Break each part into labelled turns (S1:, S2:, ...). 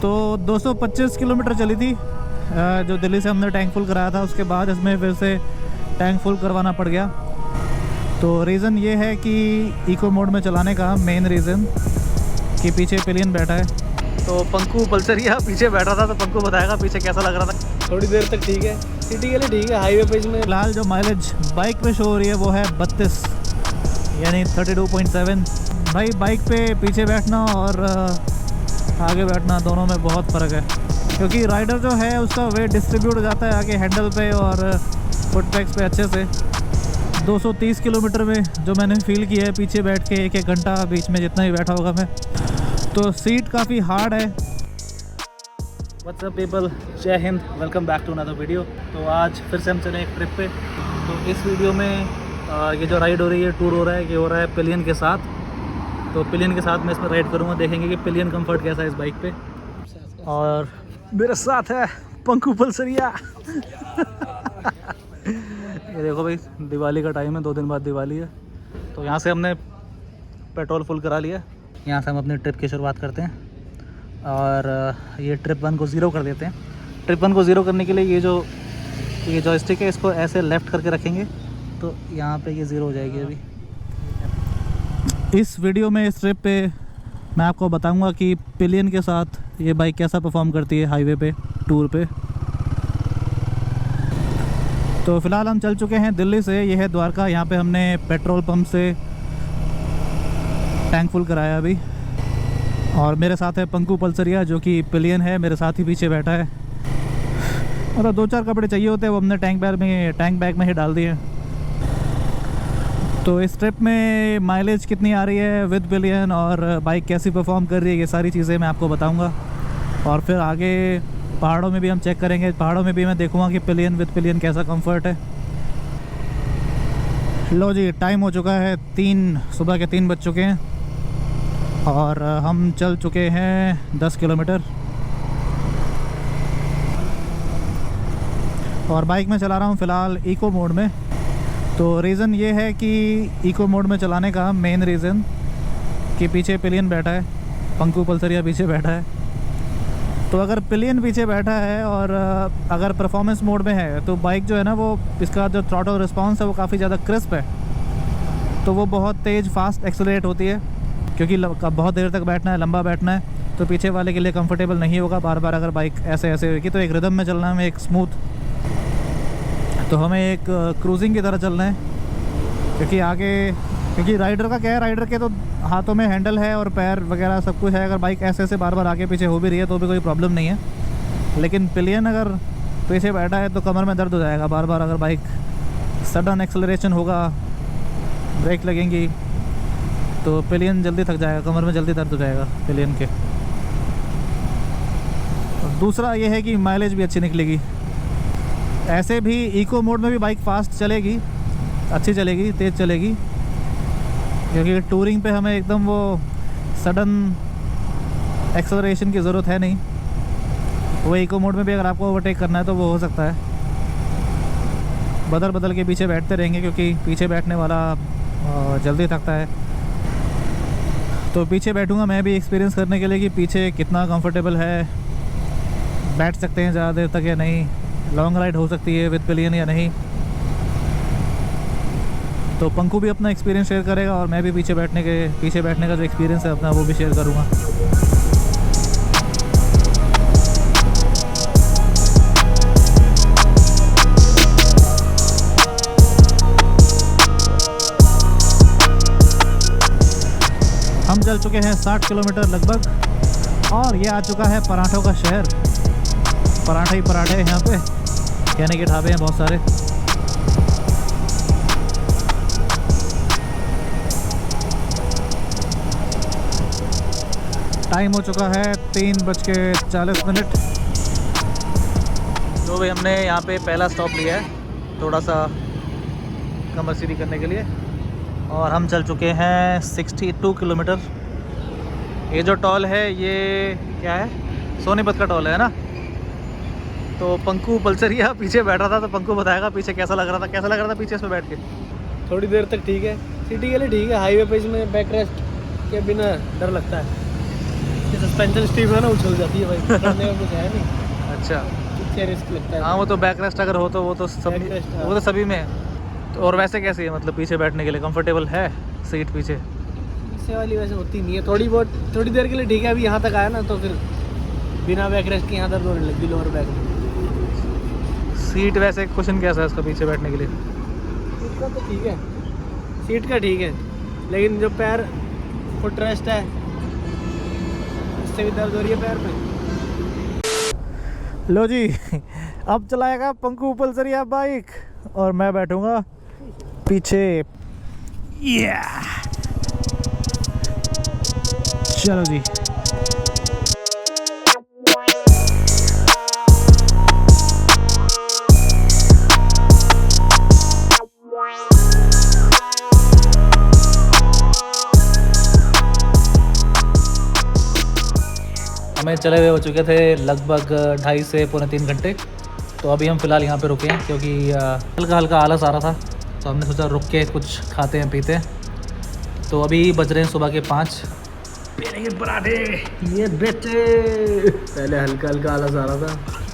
S1: तो 225 किलोमीटर चली थी जो दिल्ली से हमने टैंक फुल कराया था। उसके बाद इसमें फिर से टैंक फुल करवाना पड़ गया। तो रीज़न ये है कि इको मोड में चलाने का मेन रीज़न कि पीछे पिलियन बैठा है। तो पंकु पल्सरिया पीछे बैठा था, तो पंकु बताएगा पीछे कैसा लग रहा था।
S2: थोड़ी देर तक ठीक है, सिटी के लिए ठीक है, हाईवे पे इसमें
S1: फिलहाल जो माइलेज बाइक पे शो हो रही है वो है 32 यानी 32.7। भाई बाइक पे पीछे बैठना और आगे बैठना दोनों में बहुत फ़र्क है, क्योंकि राइडर जो है उसका वेट डिस्ट्रीब्यूट हो जाता है आगे हैंडल पे और फुटपैक्स पे अच्छे से। 230 किलोमीटर में जो मैंने फील किया है पीछे बैठ के 1-1 घंटा बीच में जितना ही बैठा होगा मैं, तो सीट काफ़ी हार्ड है। व्हाट्स अप पीपल, जय Hind, welcome back to another video. तो आज फिर से हम चले एक ट्रिप पे। तो इस वीडियो में ये जो राइड हो रही है, टूर हो रहा है, ये हो रहा है पिलियन के साथ। तो पिलियन के साथ मैं इसमें राइड करूँगा, देखेंगे कि पिलियन कंफर्ट कैसा है इस बाइक पे। और मेरे साथ है पंकु पल्सरिया। ये देखो भाई, दिवाली का टाइम है, 2 दिन बाद दिवाली है। तो यहाँ से हमने पेट्रोल फुल करा लिया। यहाँ से हम अपनी ट्रिप की शुरुआत करते हैं और ये ट्रिप 1 को 0 कर देते हैं। ट्रिप 1 को 0 करने के लिए ये जॉयस्टिक है, इसको ऐसे लेफ़्ट करके रखेंगे तो यहाँ पे ये 0 हो जाएगी। अभी इस वीडियो में इस ट्रिप पे मैं आपको बताऊंगा कि पिलियन के साथ ये बाइक कैसा परफॉर्म करती है हाईवे पे, टूर पे। तो फ़िलहाल हम चल चुके हैं दिल्ली से, ये है द्वारका। यहाँ पे हमने पेट्रोल पंप से टैंक फुल कराया अभी। और मेरे साथ है पंकु पल्सरिया जो कि पिलियन है, मेरे साथ ही पीछे बैठा है। मतलब 2-4 कपड़े चाहिए होते हैं, वो हमने टैंक बैग में ही डाल दिए। तो इस ट्रिप में माइलेज कितनी आ रही है विद पिलियन और बाइक कैसी परफॉर्म कर रही है, ये सारी चीज़ें मैं आपको बताऊंगा। और फिर आगे पहाड़ों में भी हम चेक करेंगे, पहाड़ों में भी मैं देखूंगा कि पिलियन विद पिलियन कैसा कंफर्ट है। लो जी, टाइम हो चुका है 3, सुबह के 3 बज चुके हैं और हम चल चुके हैं 10 किलोमीटर। और बाइक में चला रहा हूँ फ़िलहाल इको मोड में। तो रीज़न ये है कि इको मोड में चलाने का मेन रीज़न कि पीछे पिलियन बैठा है, पंकु पल्सरिया पीछे बैठा है। तो अगर पिलियन पीछे बैठा है और अगर परफॉर्मेंस मोड में है तो बाइक जो है ना, वो इसका जो थ्रॉटल रिस्पांस है वो काफ़ी ज़्यादा क्रिस्प है। तो वो बहुत तेज़ फास्ट एक्सेलरेट होती है, क्योंकि बहुत देर तक बैठना है, लंबा बैठना है, तो पीछे वाले के लिए कंफर्टेबल नहीं होगा। बार बार अगर बाइक ऐसे होगी तो एक रिदम में चलना है, हमें एक स्मूथ, तो हमें एक क्रूजिंग की तरह चलना है। क्योंकि राइडर का क्या है, राइडर के तो हाथों में हैंडल है और पैर वगैरह सब कुछ है। अगर बाइक ऐसे बार बार आगे पीछे हो भी रही है तो भी कोई प्रॉब्लम नहीं है। लेकिन पिलियन अगर पीछे बैठा है तो कमर में दर्द हो जाएगा बार बार। अगर बाइक सडन एक्सेलरेशन होगा, ब्रेक लगेंगी, तो पिलियन जल्दी थक जाएगा, कमर में जल्दी दर्द हो जाएगा पिलियन के। और दूसरा ये है कि माइलेज भी अच्छी निकलेगी। ऐसे भी इको मोड में भी बाइक फास्ट चलेगी, अच्छी चलेगी, तेज़ चलेगी, क्योंकि टूरिंग पे हमें एकदम वो सडन एक्सेलरेशन की ज़रूरत है नहीं। वो इको मोड में भी अगर आपको ओवरटेक करना है तो वो हो सकता है। बदल के पीछे बैठते रहेंगे, क्योंकि पीछे बैठने वाला जल्दी थकता है। तो पीछे बैठूंगा मैं भी एक्सपीरियंस करने के लिए कि पीछे कितना कंफर्टेबल है, बैठ सकते हैं ज़्यादा देर तक या नहीं, लॉन्ग राइड हो सकती है विद पिलियन या नहीं। तो पंकु भी अपना एक्सपीरियंस शेयर करेगा और मैं भी पीछे बैठने का जो एक्सपीरियंस है अपना वो भी शेयर करूँगा। हम चल चुके हैं 60 किलोमीटर लगभग और ये आ चुका है पराठों का शहर। पराठे ही पराठे हैं यहाँ पे, कहने के ढाबे हैं बहुत सारे। टाइम हो चुका है 3:40। तो भाई हमने यहाँ पे पहला स्टॉप लिया है थोड़ा सा कमर्शियली करने के लिए, और हम चल चुके हैं 62 किलोमीटर। ये जो टॉल है ये क्या है, सोनीपत का टॉल है ना। तो पंकु पल्सरिया पीछे बैठा था, तो पंकु बताएगा पीछे कैसा लग रहा था पीछे इसमें बैठ के।
S2: थोड़ी देर तक ठीक है, सिटी के लिए ठीक है, हाईवे पे इसमें बैक रेस्ट के बिना डर लगता है। सस्पेंशन स्टीव है ना, उछल जाती है भाई, पकड़ने का कुछ है नहीं,
S1: अच्छा
S2: पीछे रिस्क लगता है।
S1: हाँ, वो तो बैक रेस्ट अगर हो तो वो तो
S2: Backrest, हाँ।
S1: वो तो सभी में है। तो और वैसे कैसी है, मतलब पीछे बैठने के लिए कंफर्टेबल है सीट पीछे?
S2: पीछे वाली वैसे होती नहीं है, थोड़ी बहुत, थोड़ी देर के लिए ठीक है। अभी यहाँ तक आया ना, तो फिर बिना बैक रेस्ट के यहाँ दर्द होने लगी लोअर बैक में।
S1: सीट वैसे कुशन कैसा है इसका पीछे बैठने के लिए?
S2: सीट का तो ठीक है, सीट का ठीक है, लेकिन जो पैर फुट रेस्ट है इससे भी दर्द हो रही है पैर में।
S1: लो जी, अब चलाएगा पंकु पल्सरिया बाइक और मैं बैठूंगा पीछे। चलो जी। हमें चले हुए हो चुके थे लगभग 2.5 से पौने 3 घंटे। तो अभी हम फ़िलहाल यहाँ पे रुके हैं क्योंकि हल्का हल्का आलस आ रहा था, तो हमने सोचा रुक के कुछ खाते हैं पीते हैं। तो अभी बज रहे हैं सुबह के 5। पीने पराठे ये बेटे।
S2: पहले हल्का हल्का आलस आ रहा था,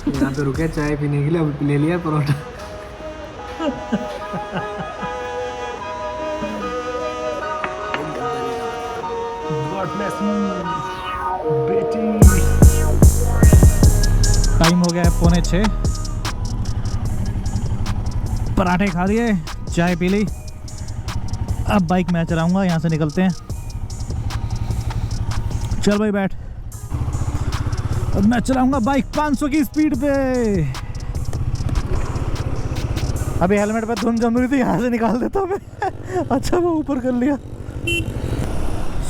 S2: यहाँ पे रुके चाय पीने के लिए, अब ले लिया परोठा।
S1: टाइम हो गया है 5:45। पराठे खा लिए, चाय पी ली, अब बाइक मैं चलाऊंगा। यहाँ से निकलते हैं। चल भाई बैठ। अब मैं चलाऊंगा बाइक 500 की स्पीड पे। अभी हेलमेट पे धुंध जम रही थी, यहाँ से निकाल देता मैं। अच्छा वो ऊपर कर लिया।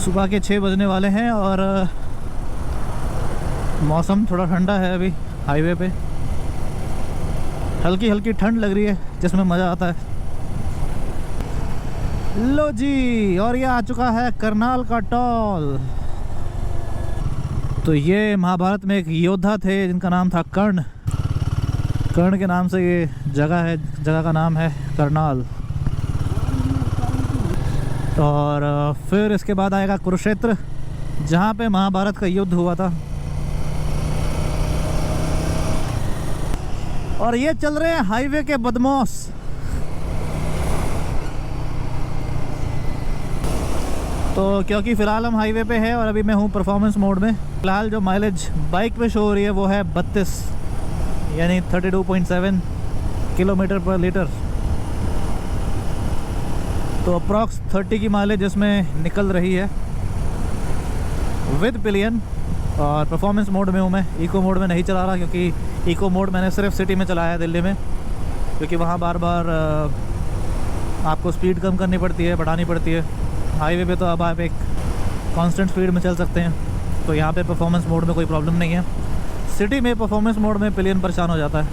S1: सुबह के 6 बजने वाले हैं और मौसम थोड़ा ठंडा है। अभी हाईवे पे हल्की हल्की ठंड लग रही है जिसमें मज़ा आता है। लो जी, और ये आ चुका है करनाल का टोल। तो ये महाभारत में एक योद्धा थे जिनका नाम था कर्ण। कर्ण के नाम से ये जगह है, जगह का नाम है करनाल। और फिर इसके बाद आएगा कुरुक्षेत्र, जहाँ पे महाभारत का युद्ध हुआ था। और ये चल रहे हैं हाईवे के बदमाश। तो क्योंकि फ़िलहाल हम हाईवे पे हैं और अभी मैं हूँ परफॉर्मेंस मोड में। फ़िलहाल जो माइलेज बाइक पे शो हो रही है वो है 32 यानी 32.7 किलोमीटर पर लीटर। तो अप्रॉक्स 30 की माइलेज इसमें निकल रही है विद पिलियन। और परफॉर्मेंस मोड में हूँ मैं, इको मोड में नहीं चला रहा, क्योंकि इको मोड मैंने सिर्फ सिटी में चलाया है दिल्ली में, क्योंकि वहाँ बार बार आपको स्पीड कम करनी पड़ती है, बढ़ानी पड़ती है। हाईवे पे तो अब आप एक कांस्टेंट स्पीड में चल सकते हैं, तो यहाँ पे परफॉर्मेंस मोड में कोई प्रॉब्लम नहीं है। सिटी में परफॉर्मेंस मोड में पिलियन परेशान हो जाता है,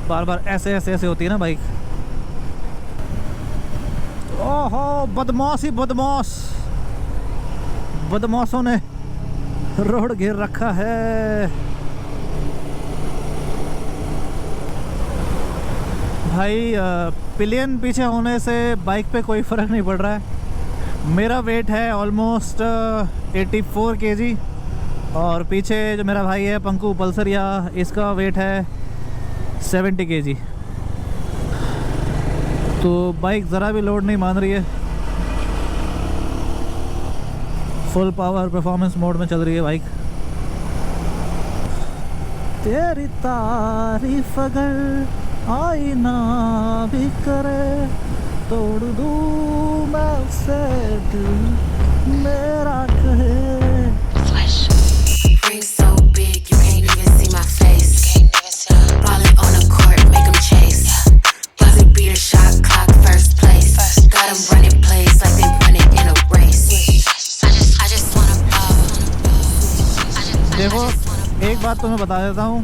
S1: बार बार ऐसे ऐसे ऐसे होती है ना बाइक। ओहो बदमाश ही बदमाश, बदमाशों ने रोड घेर रखा है भाई। पिलियन पीछे होने से बाइक पे कोई फ़र्क नहीं पड़ रहा है। मेरा वेट है ऑलमोस्ट 84 kg और पीछे जो मेरा भाई है पंकु पल्सरिया, इसका वेट है 70 kg। तो बाइक ज़रा भी लोड नहीं मान रही है, फुल पावर परफॉर्मेंस मोड में चल रही है बाइक। तेरी तारीफ अगर आईना भी करे, तोड़ दूँ मैं उसे दिल मेरा कहे।
S3: Ring so big you can't even see my face. Ballin' on the court, make 'em chase. Buzzer beater, shot clock, first place. Got 'em running plays like they running in a race. I just wanna ball.
S1: देखो एक बात तो मैं बता देता हूँ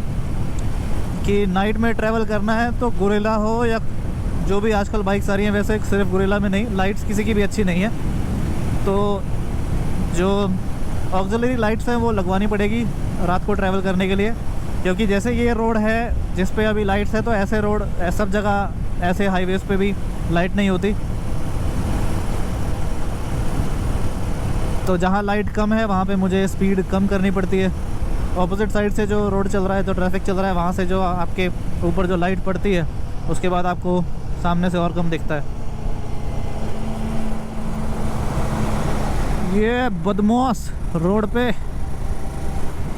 S1: कि night में ट्रैवल करना है तो गोरिल्ला हो या जो भी आजकल बाइक्स आ रही हैं, वैसे सिर्फ गोरिल्ला में नहीं, लाइट्स किसी की भी अच्छी नहीं है, तो जो ऑक्सिलरी लाइट्स हैं वो लगवानी पड़ेगी रात को ट्रैवल करने के लिए। क्योंकि जैसे ये रोड है जिस पे अभी लाइट्स है, तो ऐसे रोड सब जगह ऐसे हाईवेज़ पे भी लाइट नहीं होती। तो जहाँ लाइट कम है वहाँ पे मुझे स्पीड कम करनी पड़ती है। ऑपोजिट साइड से जो रोड चल रहा है, जो ट्रैफिक चल रहा है, वहाँ से जो आपके ऊपर जो लाइट पड़ती है उसके बाद आपको सामने से और कम दिखता है। ये बदमाश रोड पे,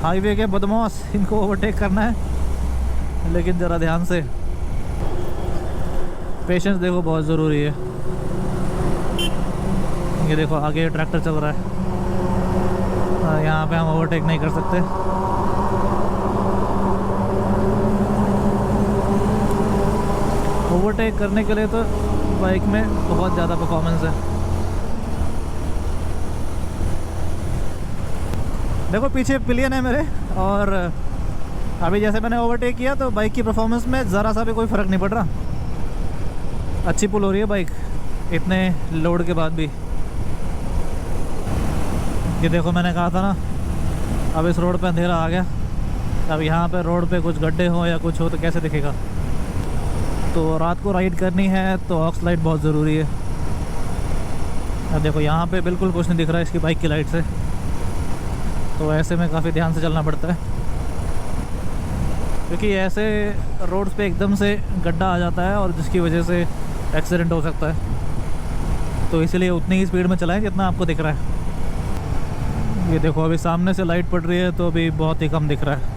S1: हाईवे के बदमाश, इनको ओवरटेक करना है, लेकिन ज़रा ध्यान से। पेशेंस देखो बहुत ज़रूरी है। ये देखो आगे ट्रैक्टर चल रहा है, यहाँ पे हम ओवरटेक नहीं कर सकते। ओवरटेक करने के लिए तो बाइक में बहुत ज़्यादा परफॉर्मेंस है। देखो पीछे पिलियन है मेरे, और अभी जैसे मैंने ओवरटेक किया तो बाइक की परफॉर्मेंस में ज़रा सा भी कोई फ़र्क नहीं पड़ रहा। अच्छी पुल हो रही है बाइक इतने लोड के बाद भी। ये देखो मैंने कहा था ना, अब इस रोड पे अंधेरा आ गया। अब यहाँ पे रोड पे कुछ गड्ढे हो या कुछ हो तो कैसे दिखेगा। तो रात को राइड करनी है तो ऑक्स लाइट बहुत ज़रूरी है। अब देखो यहाँ पे बिल्कुल कुछ नहीं दिख रहा है इसकी बाइक की लाइट से, तो ऐसे में काफ़ी ध्यान से चलना पड़ता है, क्योंकि ऐसे रोड्स पे एकदम से गड्ढा आ जाता है और जिसकी वजह से एक्सीडेंट हो सकता है। तो इसलिए उतनी ही स्पीड में चलाएं जितना आपको दिख रहा है। ये देखो अभी सामने से लाइट पड़ रही है तो अभी बहुत ही कम दिख रहा है।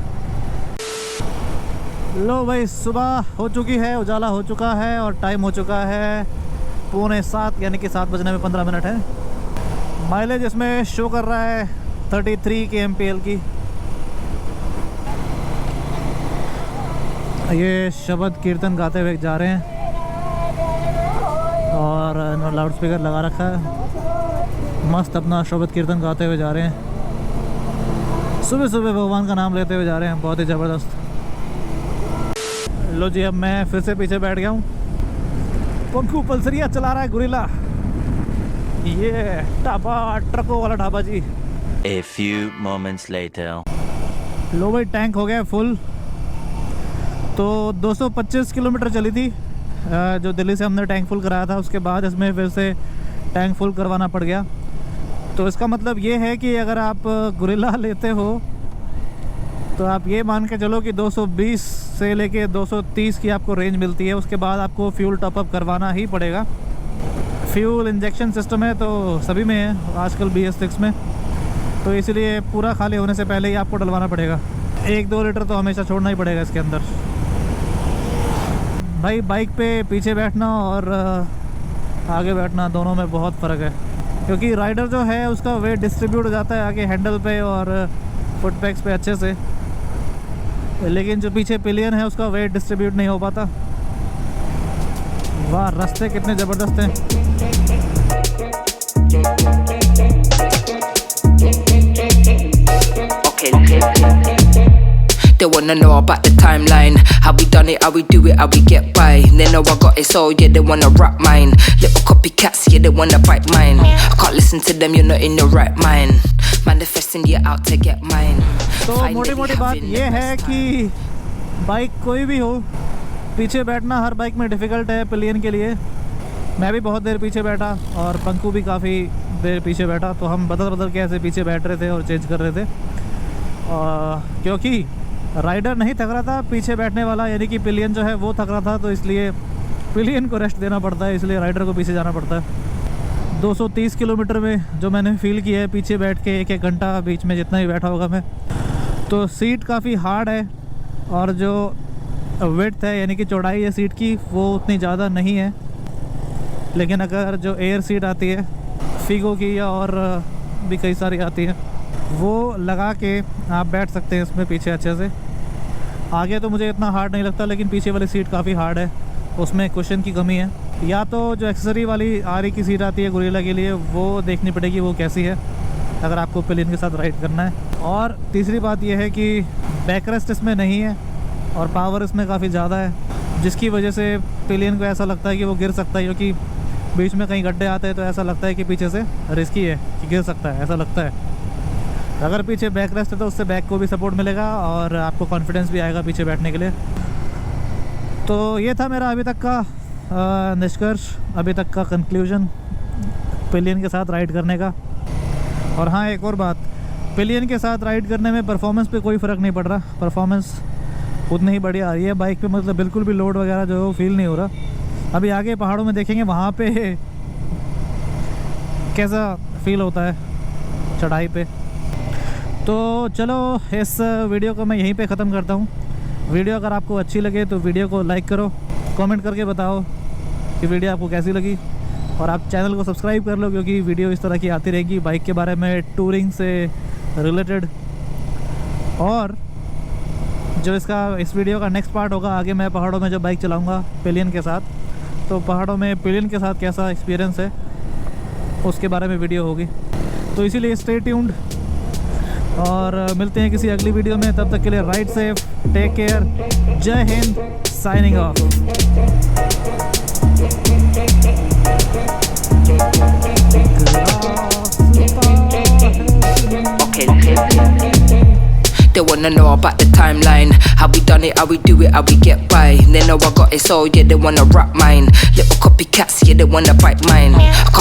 S1: लो भाई, सुबह हो चुकी है, उजाला हो चुका है और टाइम हो चुका है 6:45, यानी कि 7 बजने में 15 मिनट है। माइलेज इसमें शो कर रहा है 33 kmpl की। ये शब्द कीर्तन गाते हुए जा रहे हैं और लाउड स्पीकर लगा रखा है, मस्त अपना शब्द कीर्तन गाते हुए जा रहे हैं, सुबह सुबह भगवान का नाम लेते हुए जा रहे हैं, बहुत ही ज़बरदस्त। लो जी, अब मैं फिर से पीछे बैठ गया हूँ। पंखू पल्सरिया चला रहा है गुरिल्ला, ये ढाबा, ट्रकों वाला ढाबा जी।
S4: A few moments later.
S1: लो भाई, टैंक हो गया फुल। तो 225 किलोमीटर चली थी जो दिल्ली से हमने टैंक फुल कराया था, उसके बाद इसमें फिर से टैंक फुल करवाना पड़ गया। तो इसका मतलब ये है कि अगर आप गुरिल्ला लेते हो तो आप ये मान के चलो कि 220 से लेके 230 की आपको रेंज मिलती है। उसके बाद आपको फ्यूल टॉपअप करवाना ही पड़ेगा। फ्यूल इंजेक्शन सिस्टम है तो सभी में है आजकल BS6 में, तो इसलिए पूरा खाली होने से पहले ही आपको डलवाना पड़ेगा। 1-2 लीटर तो हमेशा छोड़ना ही पड़ेगा इसके अंदर। भाई बाइक पे पीछे बैठना और आगे बैठना दोनों में बहुत फ़र्क है, क्योंकि राइडर जो है उसका वेट डिस्ट्रीब्यूट हो जाता है आगे हैंडल पे और फुट पैक्स पे अच्छे से, लेकिन जो पीछे पिलियन है उसका वेट डिस्ट्रीब्यूट नहीं हो पाता। वाह, रास्ते कितने ज़बरदस्त हैं।
S5: They wanna know about the timeline, how we done it, how we do it, how we get by. They know I got it, so yeah, they wanna rap mine. Little copycats, yeah, they wanna bite mine. I can't listen to them, you're not in your right mind. Manifesting, you're out to get mine.
S1: तो मोटी मोटी बात ये है कि bike कोई भी हो, पीछे बैठना हर बाइक में डिफ़िकल्ट है पिलियन के लिए। मैं भी बहुत देर पीछे बैठा और पंकु भी काफ़ी देर पीछे बैठा, तो हम बदल बदल के ऐसे पीछे बैठ रहे थे और चेंज कर रहे थे, क्योंकि राइडर नहीं थक रहा था, पीछे बैठने वाला यानी कि पिलियन जो है वो थक रहा था, तो इसलिए पिलियन को रेस्ट देना पड़ता है, इसलिए राइडर को पीछे जाना पड़ता है। 230 किलोमीटर में जो मैंने फील किया है पीछे बैठ के 1-1 घंटा बीच में जितना ही बैठा होगा मैं, तो सीट काफ़ी हार्ड है और जो विड्थ है यानी कि चौड़ाई है सीट की वो उतनी ज़्यादा नहीं है। लेकिन अगर जो एयर सीट आती है फीगो की या और भी कई सारी आती है, वो लगा के आप बैठ सकते हैं इसमें पीछे अच्छे से। आगे तो मुझे इतना हार्ड नहीं लगता, लेकिन पीछे वाली सीट काफ़ी हार्ड है, उसमें कुशन की कमी है। या तो जो एक्सेसरी वाली आरी की सीट आती है गुरिल्ला के लिए वो देखनी पड़ेगी वो कैसी है, अगर आपको पिलियन के साथ राइड करना है। और तीसरी बात यह है कि बैकरेस्ट इसमें नहीं है और पावर इसमें काफ़ी ज़्यादा है, जिसकी वजह से पिलियन को ऐसा लगता है कि वो गिर सकता है, क्योंकि बीच में कहीं गड्ढे आते हैं तो ऐसा लगता है कि पीछे से रिस्की है कि गिर सकता है, ऐसा लगता है। अगर पीछे बैक रेस्ट है तो उससे बैक को भी सपोर्ट मिलेगा और आपको कॉन्फिडेंस भी आएगा पीछे बैठने के लिए। तो ये था मेरा अभी तक का निष्कर्ष, अभी तक का कंक्लूजन पिलियन के साथ राइड करने का। और हाँ, एक और बात, पिलियन के साथ राइड करने में परफॉर्मेंस पे कोई फ़र्क नहीं पड़ रहा, परफॉर्मेंस उतनी ही बढ़िया आ रही है बाइक पे, मतलब बिल्कुल भी लोड वगैरह जो है वो फील नहीं हो रहा। अभी आगे पहाड़ों में देखेंगे वहाँ पे कैसा फील होता है चढ़ाई पे। तो चलो इस वीडियो को मैं यहीं पे ख़त्म करता हूँ। वीडियो अगर आपको अच्छी लगे तो वीडियो को लाइक करो, कमेंट करके बताओ कि वीडियो आपको कैसी लगी, और आप चैनल को सब्सक्राइब कर लो क्योंकि वीडियो इस तरह की आती रहेगी बाइक के बारे में, टूरिंग से रिलेटेड। और जो इस वीडियो का नेक्स्ट पार्ट होगा, आगे मैं पहाड़ों में जो बाइक चलाऊँगा पिलियन के साथ, तो पहाड़ों में पिलियन के साथ कैसा एक्सपीरियंस है उसके बारे में वीडियो होगी। तो इसीलिए स्टे ट्यून्ड, और मिलते हैं किसी अगली वीडियो में। तब तक के लिए राइड सेफ, टेक केयर, जय Hind, signing off.
S5: They wanna know about the timeline, how we done it, how we do it, how we get by. They know I got it, so yeah, they wanna rap mine. Little copycats, yeah, they wanna bite mine.